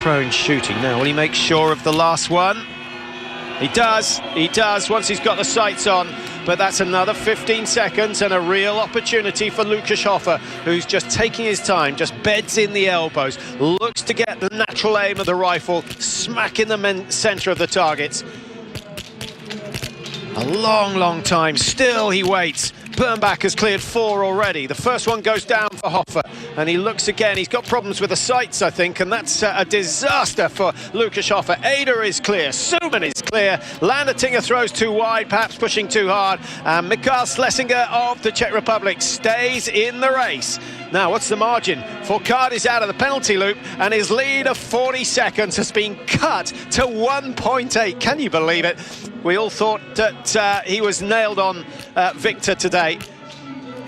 prone shooting. Now, will he make sure of the last one? He does, once he's got the sights on. But that's another 15 seconds and a real opportunity for Lukas Hofer, who's just taking his time, just beds in the elbows, looks to get the natural aim of the rifle, smack in the centre of the targets. A long time, still he waits. Birnbach has cleared 4 already. The first one goes down for Hofer, and he looks again. He's got problems with the sights, I think, and that's a disaster for Lukas Hofer. Ada is clear, Suman is clear, Landertinger throws too wide, perhaps pushing too hard, and Mikael Schlesinger of the Czech Republic stays in the race. Now, what's the margin? Fourcade is out of the penalty loop, and his lead of 40 seconds has been cut to 1.8. Can you believe it? We all thought that he was nailed on Victor today.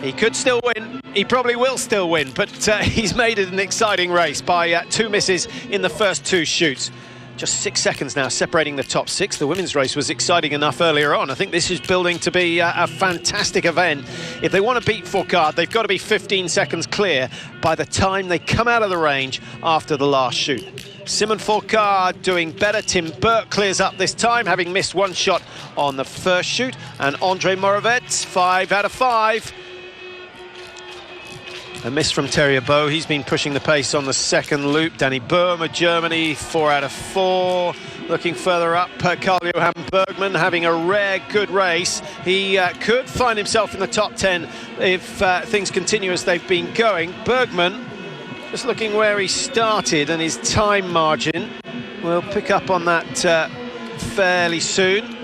He could still win. He probably will still win, but he's made it an exciting race by 2 misses in the first 2 shoots. Just 6 seconds now separating the top 6. The women's race was exciting enough earlier on. I think this is building to be a fantastic event. If they want to beat Fourcade, they've got to be 15 seconds clear by the time they come out of the range after the last shoot. Simon Fourcade doing better. Tim Burke clears up this time, having missed 1 shot on the first shoot. And Andrei Moravec, 5 out of 5. A miss from Terrier Bow. He's been pushing the pace on the second loop. Danny Bohm of Germany, 4 out of 4. Looking further up, Karl-Johan Bergman having a rare good race. He could find himself in the top 10 if things continue as they've been going. Bergman, just looking where he started and his time margin. We'll pick up on that fairly soon.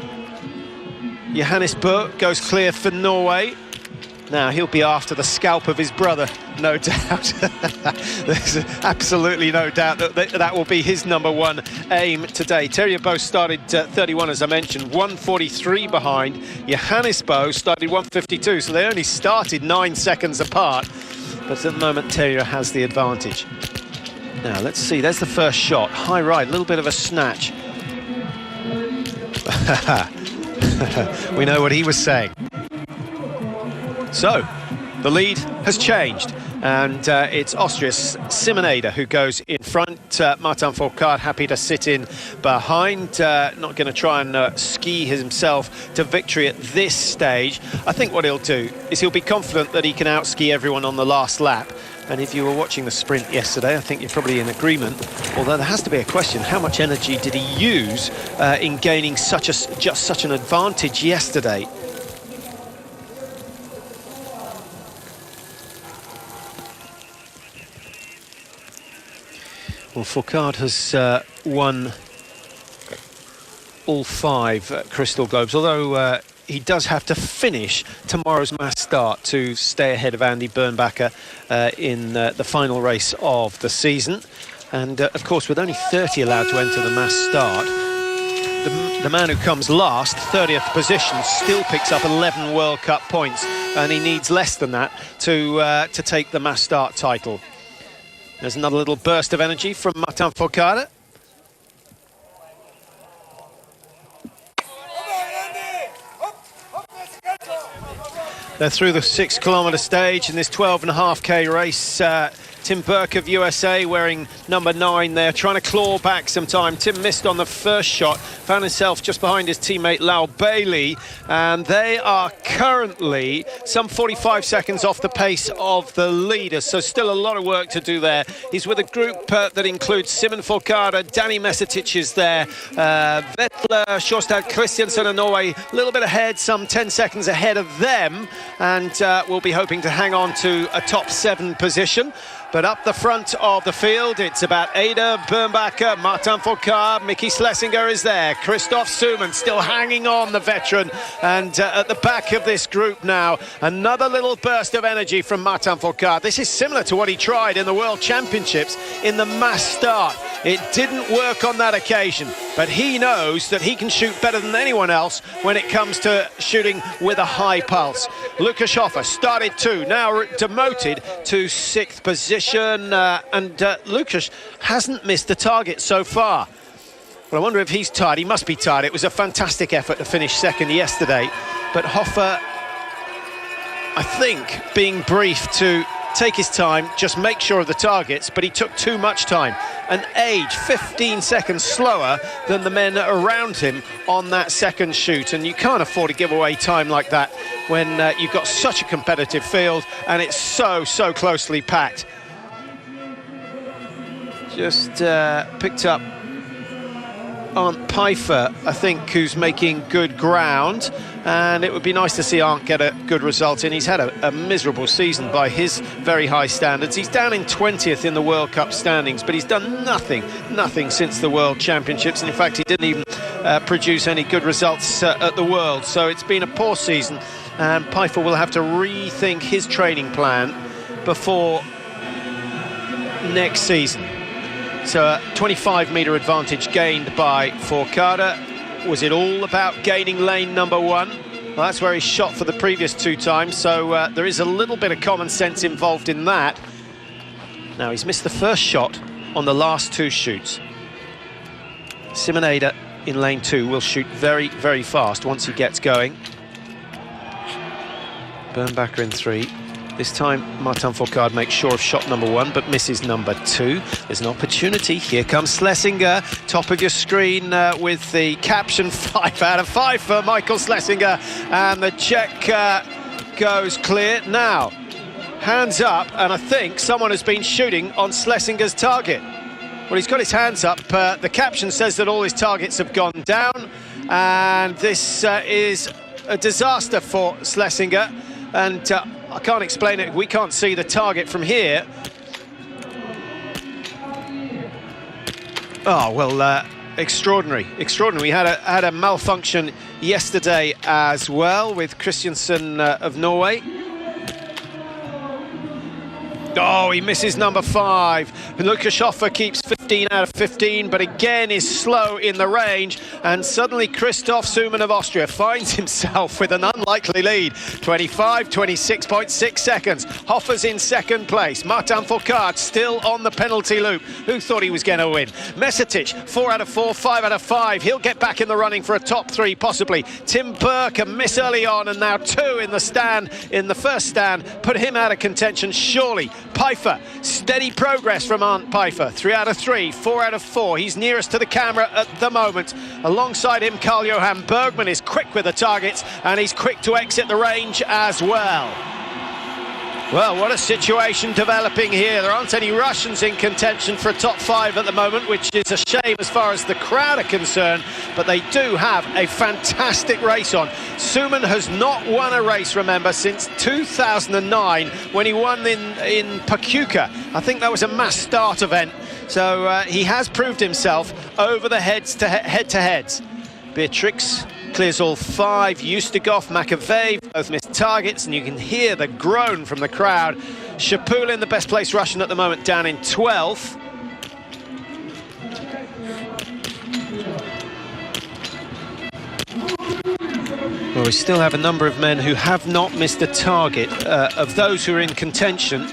Johannes Bø goes clear for Norway. Now, he'll be after the scalp of his brother, no doubt. There's absolutely no doubt that that will be his #1 aim today. Terrier Bow started 31, as I mentioned, 1:43 behind. Johannes Bø started 1:52, so they only started 9 seconds apart. But at the moment, Terrier has the advantage. Now, let's see. There's the first shot. High right, a little bit of a snatch. We know what he was saying. So, the lead has changed, and it's Austria's Simon Eder who goes in front. Martin Fourcade happy to sit in behind, not going to try and ski himself to victory at this stage. I think what he'll do is he'll be confident that he can out-ski everyone on the last lap. And if you were watching the sprint yesterday, I think you're probably in agreement. Although there has to be a question, how much energy did he use in gaining just such an advantage yesterday? Well, Fourcade has won all 5 Crystal Globes, although he does have to finish tomorrow's mass start to stay ahead of Andy Birnbacher in the final race of the season. And, of course, with only 30 allowed to enter the mass start, the man who comes last, 30th position, still picks up 11 World Cup points, and he needs less than that to take the mass start title. There's another little burst of energy from Martin Fourcade. They're through the 6-kilometre stage in this 12.5k race. Tim Burke of USA wearing #9 there, trying to claw back some time. Tim missed on the first shot, found himself just behind his teammate Lau Bailey, and they are currently some 45 seconds off the pace of the leaders, so still a lot of work to do there. He's with a group that includes Simon Fourcade, Danny Mesetic is there, Vetle, Sjostad Christiansen of Norway, a little bit ahead, some 10 seconds ahead of them, and we'll be hoping to hang on to a top 7 position. But up the front of the field, it's about Ada Birnbacher, Martin Fourcade, Mickey Schlesinger is there, Christoph Suman still hanging on, the veteran, and at the back of this group now, another little burst of energy from Martin Fourcade. This is similar to what he tried in the World Championships in the mass start. It didn't work on that occasion, but he knows that he can shoot better than anyone else when it comes to shooting with a high pulse. Lukas Hofer started 2, now demoted to 6th position. And Lukas hasn't missed the target so far. But I wonder if he's tired. He must be tired. It was a fantastic effort to finish 2nd yesterday. But Hofer, I think, being briefed to take his time, just make sure of the targets, but he took too much time. an age 15 seconds slower than the men around him on that second shoot, and you can't afford to give away time like that when you've got such a competitive field and it's so closely packed. Just picked up Arndt Pfeiffer, I think, who's making good ground, and it would be nice to see Arndt get a good result in. He's had a miserable season by his very high standards. He's down in 20th in the World Cup standings, but he's done nothing since the World Championships, and in fact he didn't even produce any good results at the World, so it's been a poor season, and Pfeiffer will have to rethink his training plan before next season. So a 25-metre advantage gained by Fourcade. Was it all about gaining lane number one? Well, that's where he shot for the previous 2 times, so there is a little bit of common sense involved in that. Now, he's missed the first shot on the last 2 shoots. Simoneda in lane 2 will shoot very fast once he gets going. Bernbacher in 3. This time, Martin Fourcade makes sure of shot number 1, but misses number 2. There's an opportunity. Here comes Schlesinger, top of your screen with the caption 5 out of 5 for Michael Schlesinger. And the check goes clear. Now, hands up, and I think someone has been shooting on Schlesinger's target. Well, he's got his hands up. The caption says that all his targets have gone down, and this is a disaster for Schlesinger. And I can't explain it. We can't see the target from here. Oh, well, extraordinary. We had a malfunction yesterday as well with Christiansen of Norway. Oh, he misses number 5. Lukashofer keeps 15 out of 15, but again is slow in the range. And suddenly Christoph Suman of Austria finds himself with an unlikely lead. 26.6 seconds. Hoffer's in second place. Martin Fourcade still on the penalty loop. Who thought he was going to win? Mesetic, 4 out of 4, 5 out of 5. He'll get back in the running for a top 3, possibly. Tim Burke, a miss early on, and now 2 in the stand, in the first stand. Put him out of contention, surely. Pfeiffer, steady progress from Arndt Pfeiffer. 3 out of 3, 4 out of 4. He's nearest to the camera at the moment. Alongside him, Carl-Johan Bergman is quick with the targets, and he's quick to exit the range as well. Well, what a situation developing here. There aren't any Russians in contention for a top 5 at the moment, which is a shame as far as the crowd are concerned, but they do have a fantastic race on. Suman has not won a race, remember, since 2009 when he won in Pachuca. I think that was a mass start event, so he has proved himself over the head-to-heads. Beatrix clears all 5. Ustigov, McAvey both missed targets, and you can hear the groan from the crowd. Shapulin, the best placed Russian at the moment, down in 12th. Well, we still have a number of men who have not missed a target. Of those who are in contention,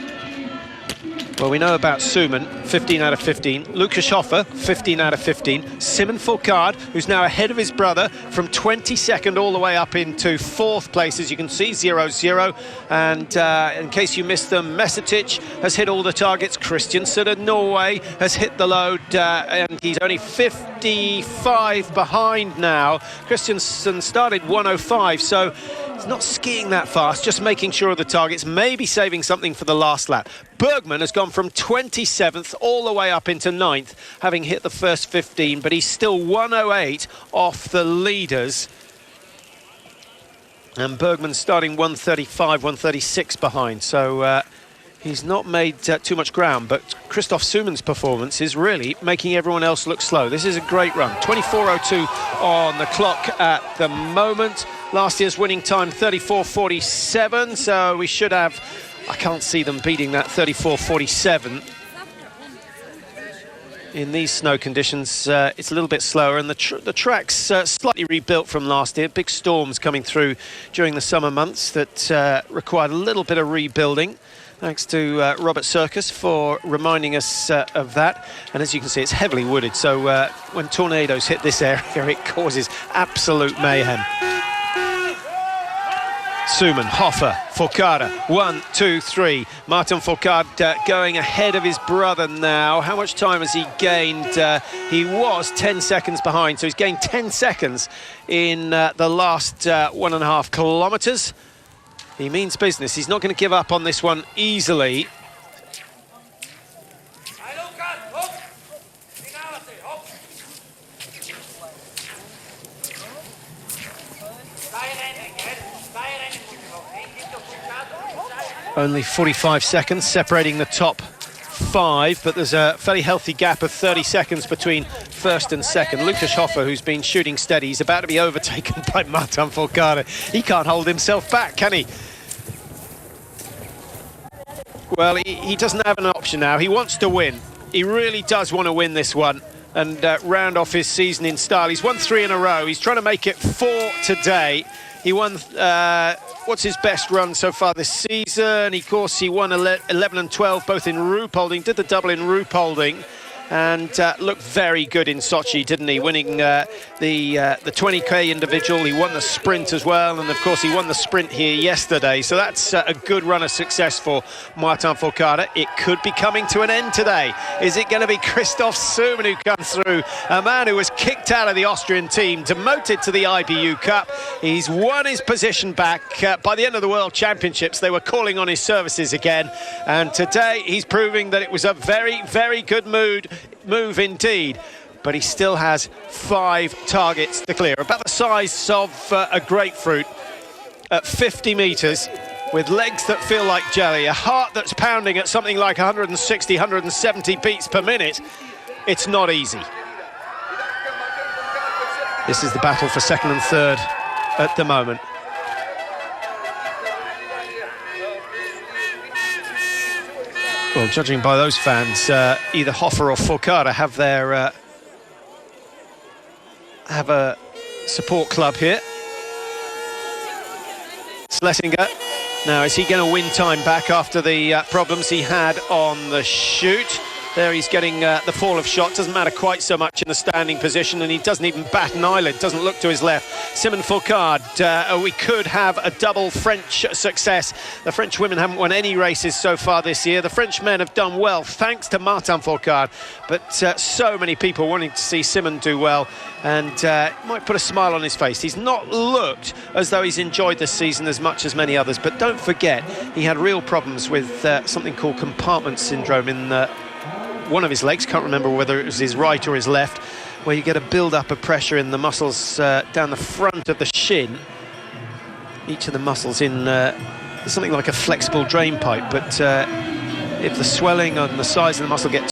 well, we know about Suman, 15 out of 15. Lukashofer, 15 out of 15. Simon Fourcade, who's now ahead of his brother from 22nd all the way up into 4th place, as you can see, 0-0. And in case you missed them, Mesetic has hit all the targets. Christiansen of Norway has hit the load, and he's only 55 behind now. Christiansen started 105, so he's not skiing that fast, just making sure of the targets, maybe saving something for the last lap. Bergman has gone from 27th all the way up into 9th, having hit the first 15, but he's still 108 off the leaders. And Bergman's starting 135, 136 behind, so he's not made too much ground, but Christoph Suman's performance is really making everyone else look slow. This is a great run. 24.02 on the clock at the moment. Last year's winning time, 34.47, so we should have... I can't see them beating that 34.47. In these snow conditions, it's a little bit slower, and the track's slightly rebuilt from last year. Big storms coming through during the summer months that required a little bit of rebuilding. Thanks to Robert Circus for reminding us of that. And as you can see, it's heavily wooded, so when tornadoes hit this area, it causes absolute mayhem. Suman, Hoffer, Forcada, 1, 2, 3. Martin Forcada going ahead of his brother now. How much time has he gained? He was 10 seconds behind, so he's gained 10 seconds in the last 1.5 kilometres. He means business. He's not going to give up on this one easily. Only 45 seconds separating the top 5, but there's a fairly healthy gap of 30 seconds between first and second. Lukas Hoffer, who's been shooting steady, he's about to be overtaken by Martin Forcada. He can't hold himself back, can he? Well, he doesn't have an option now. He wants to win. He really does want to win this one and round off his season in style. He's won 3 in a row. He's trying to make it 4 today. He won, what's his best run so far this season? Of course, he won 11 and 12, both in Ruhpolding, did the double in Ruhpolding, and looked very good in Sochi, didn't he? Winning the 20k individual, he won the sprint as well, and of course he won the sprint here yesterday. So that's a good run of success for Martin Forcada. It could be coming to an end today. Is it going to be Christoph Suman who comes through? A man who was kicked out of the Austrian team, demoted to the IBU Cup. He's won his position back. By the end of the World Championships, they were calling on his services again, and today he's proving that it was a very, very good move indeed. But he still has 5 targets to clear, about the size of a grapefruit, at 50 metres, with legs that feel like jelly, a heart that's pounding at something like 160, 170 beats per minute. It's not easy. This is the battle for second and third at the moment. Well, judging by those fans, either Hoffer or Forcada have their have a support club here. Schlesinger, now is he going to win time back after the problems he had on the shoot? There he's getting the fall of shot, doesn't matter quite so much in the standing position, and he doesn't even bat an eyelid, doesn't look to his left. Simon Forcade, we could have a double French success. The French women haven't won any races so far this year. The French men have done well, thanks to Martin Forcade, but so many people wanting to see Simon do well, and might put a smile on his face. He's not looked as though he's enjoyed this season as much as many others, but don't forget, he had real problems with something called compartment syndrome in one of his legs, can't remember whether it was his right or his left, where you get a build-up of pressure in the muscles down the front of the shin. Each of the muscles in something like a flexible drain pipe, but if the swelling on the size of the muscle gets